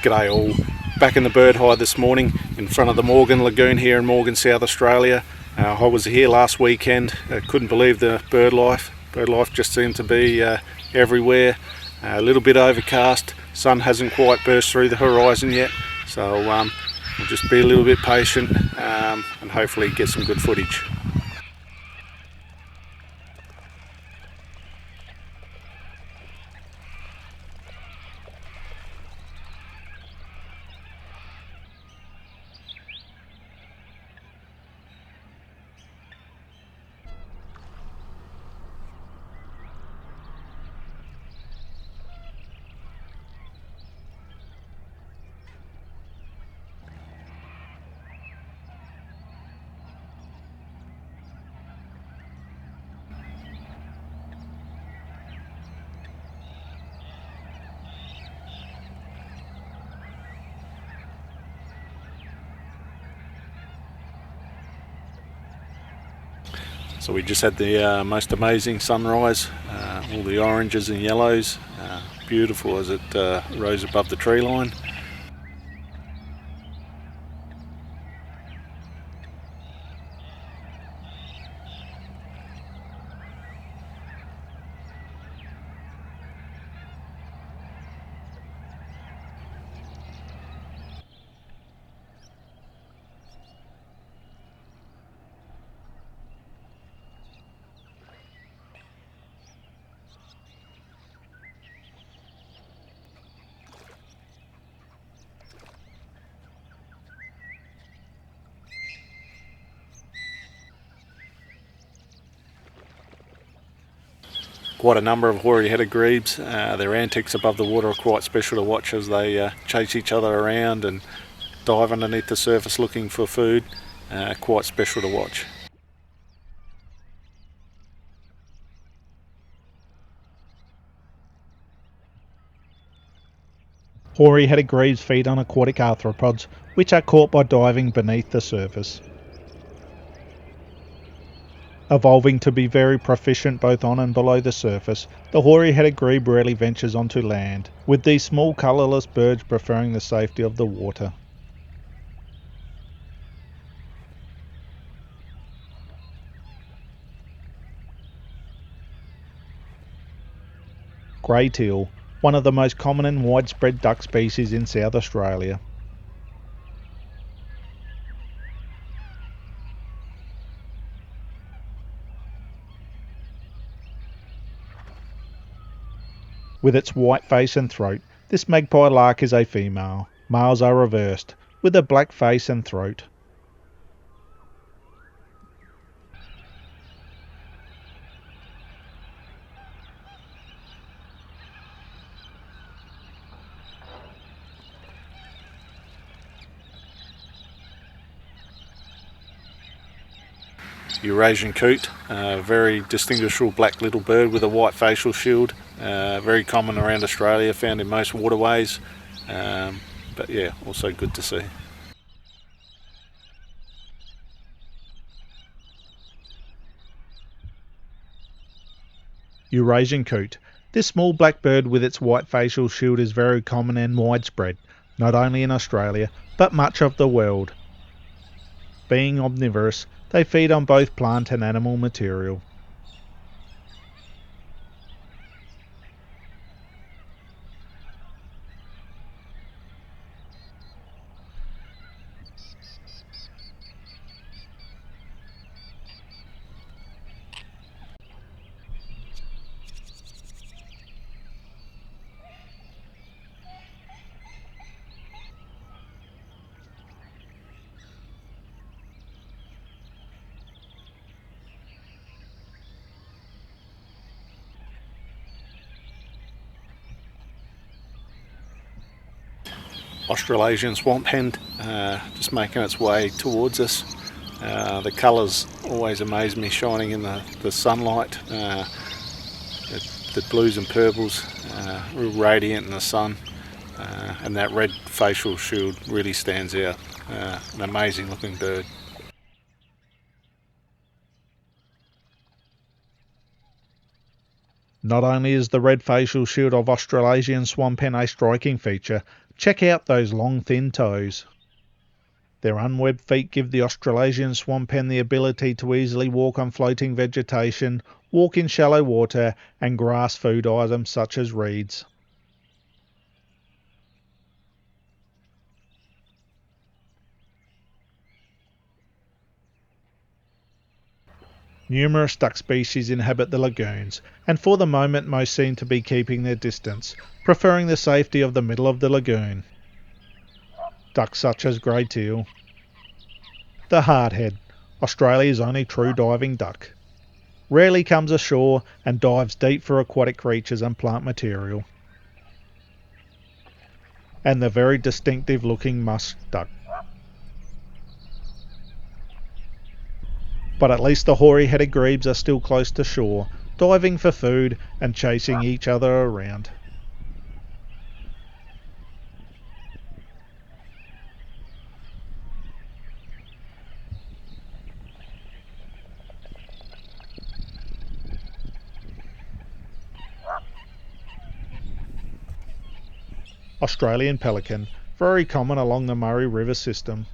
G'day all. Back in the bird hide this morning in front of the Morgan Lagoon here in Morgan, South Australia. I was here last weekend. Couldn't believe the bird life. Bird life just seemed to be everywhere. A little bit overcast. Sun hasn't quite burst through the horizon yet. So we'll just be a little bit patient and hopefully get some good footage. So we just had the most amazing sunrise, all the oranges and yellows, beautiful as it rose above the tree line. Quite a number of hoary-headed grebes. Their antics above the water are quite special to watch as they chase each other around and dive underneath the surface looking for food. Quite special to watch. Hoary-headed grebes feed on aquatic arthropods, which are caught by diving beneath the surface. Evolving to be very proficient both on and below the surface, the hoary-headed grebe rarely ventures onto land, with these small colourless birds preferring the safety of the water. Grey teal, one of the most common and widespread duck species in South Australia. With its white face and throat, this magpie lark is a female. Males are reversed, with a black face and throat. Eurasian coot, very distinguishable black little bird with a white facial shield, very common around Australia, found in most waterways, but yeah, also good to see. Eurasian coot. This small black bird with its white facial shield is very common and widespread, not only in Australia, but much of the world. Being omnivorous, they feed on both plant and animal material. Australasian swamp hen, just making its way towards us. The colours always amaze me, shining in the sunlight. The blues and purples, real radiant in the sun, and that red facial shield really stands out. An amazing looking bird. Not only is the red facial shield of Australasian swamp hen a striking feature, Check out those long thin toes. Their unwebbed feet give the Australasian swamp hen the ability to easily walk on floating vegetation, walk in shallow water, and grasp food items such as reeds. Numerous duck species inhabit the lagoons, and for the moment most seem to be keeping their distance, preferring the safety of the middle of the lagoon. Ducks such as grey teal. The hardhead, Australia's only true diving duck. Rarely comes ashore and dives deep for aquatic creatures and plant material. And the very distinctive looking musk duck. But at least the hoary-headed grebes are still close to shore, diving for food and chasing each other around. Australian pelican, very common along the Murray River system,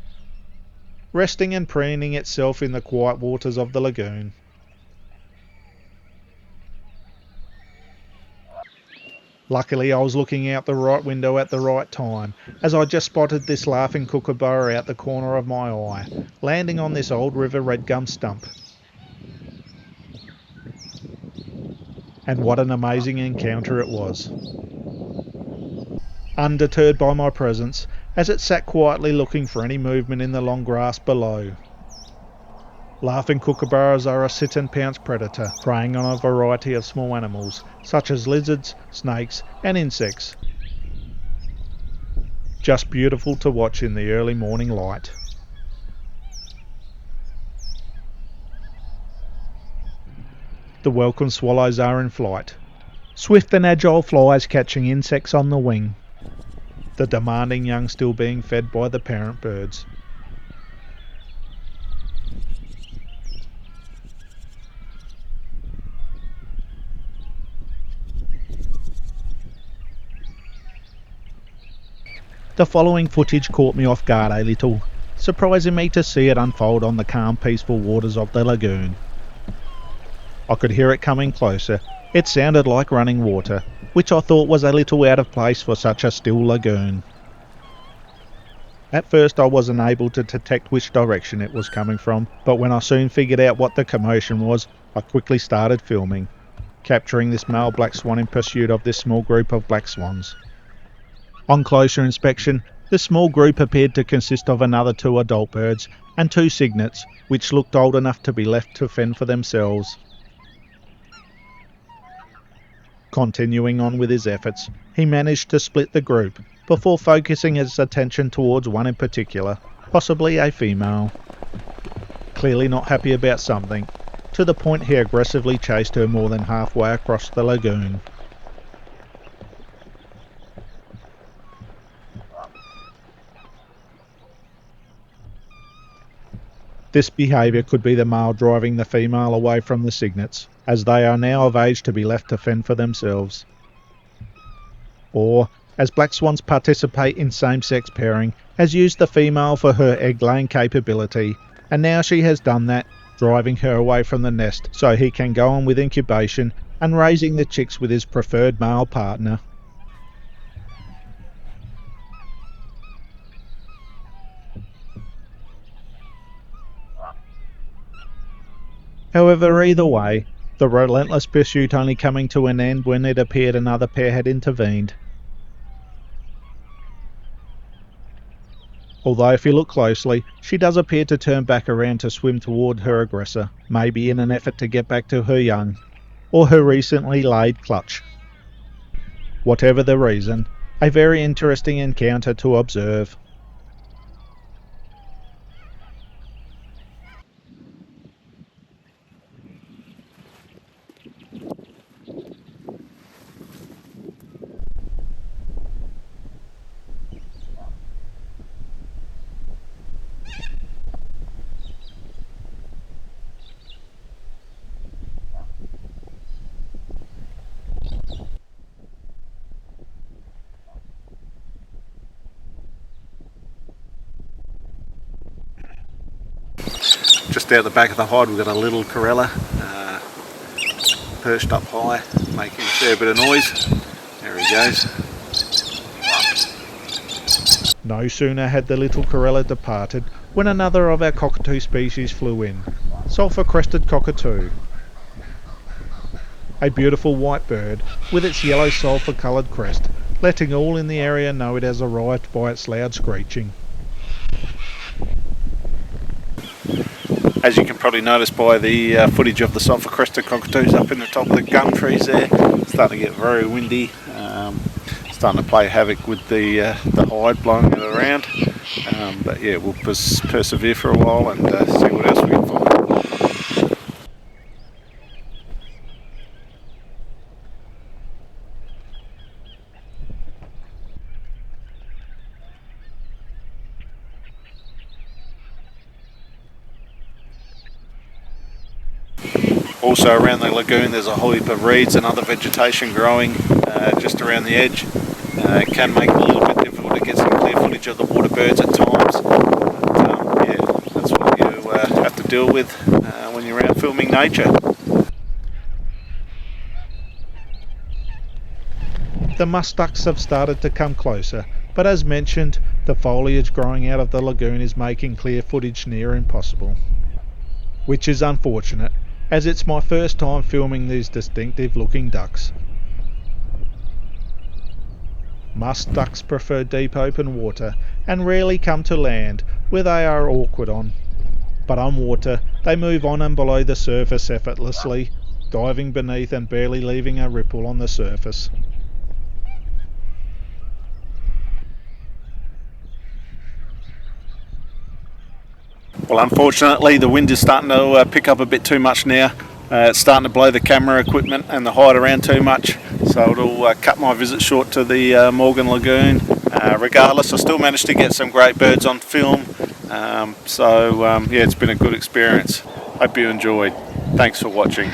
resting and preening itself in the quiet waters of the lagoon. Luckily I was looking out the right window at the right time, as I just spotted this laughing kookaburra out the corner of my eye, landing on this old river redgum stump. And what an amazing encounter it was. Undeterred by my presence, as it sat quietly looking for any movement in the long grass below. Laughing kookaburras are a sit-and-pounce predator, preying on a variety of small animals, such as lizards, snakes, and insects. Just beautiful to watch in the early morning light. The welcome swallows are in flight, swift and agile flies catching insects on the wing, the demanding young still being fed by the parent birds. The following footage caught me off guard a little, surprising me to see it unfold on the calm, peaceful waters of the lagoon. I could hear it coming closer. It sounded like running water, which I thought was a little out of place for such a still lagoon. At first I wasn't able to detect which direction it was coming from, but when I soon figured out what the commotion was, I quickly started filming, capturing this male black swan in pursuit of this small group of black swans. On closer inspection, the small group appeared to consist of another 2 adult birds and 2 cygnets, which looked old enough to be left to fend for themselves. Continuing on with his efforts, he managed to split the group, before focusing his attention towards one in particular, possibly a female. Clearly not happy about something, to the point he aggressively chased her more than halfway across the lagoon. This behaviour could be the male driving the female away from the cygnets, as they are now of age to be left to fend for themselves. Or, as black swans participate in same-sex pairing, has used the female for her egg-laying capability, and now she has done that, driving her away from the nest so he can go on with incubation and raising the chicks with his preferred male partner. However, either way, the relentless pursuit only coming to an end when it appeared another pair had intervened. Although if you look closely, she does appear to turn back around to swim toward her aggressor, maybe in an effort to get back to her young, or her recently laid clutch. Whatever the reason, a very interesting encounter to observe. just out the back of the hide we've got a little corella perched up high, making a fair bit of noise. There he goes. No sooner had the little corella departed when another of our cockatoo species flew in, sulphur-crested cockatoo. A beautiful white bird with its yellow sulphur-coloured crest, letting all in the area know it has arrived by its loud screeching. As you can probably notice by the footage of the sulphur-crested cockatoos up in the top of the gum trees there, it's starting to get very windy, starting to play havoc with the hide, blowing it around. But yeah, we'll persevere for a while and see what else we can find. Also around the lagoon there's a whole heap of reeds and other vegetation growing just around the edge. It can make it a little bit difficult to get some clear footage of the water birds at times. But, yeah, that's what you have to deal with when you're out filming nature. The musk ducks have started to come closer, but as mentioned, the foliage growing out of the lagoon is making clear footage near impossible. Which is unfortunate, as it's my first time filming these distinctive looking ducks. Musk ducks prefer deep open water and rarely come to land where they are awkward on. But on water, they move on and below the surface effortlessly, diving beneath and barely leaving a ripple on the surface. Well, unfortunately the wind is starting to pick up a bit too much now. It's starting to blow the camera equipment and the hide around too much, so it'll cut my visit short to the Morgan Lagoon. Regardless, I still managed to get some great birds on film, yeah, it's been a good experience. Hope you enjoyed. Thanks for watching.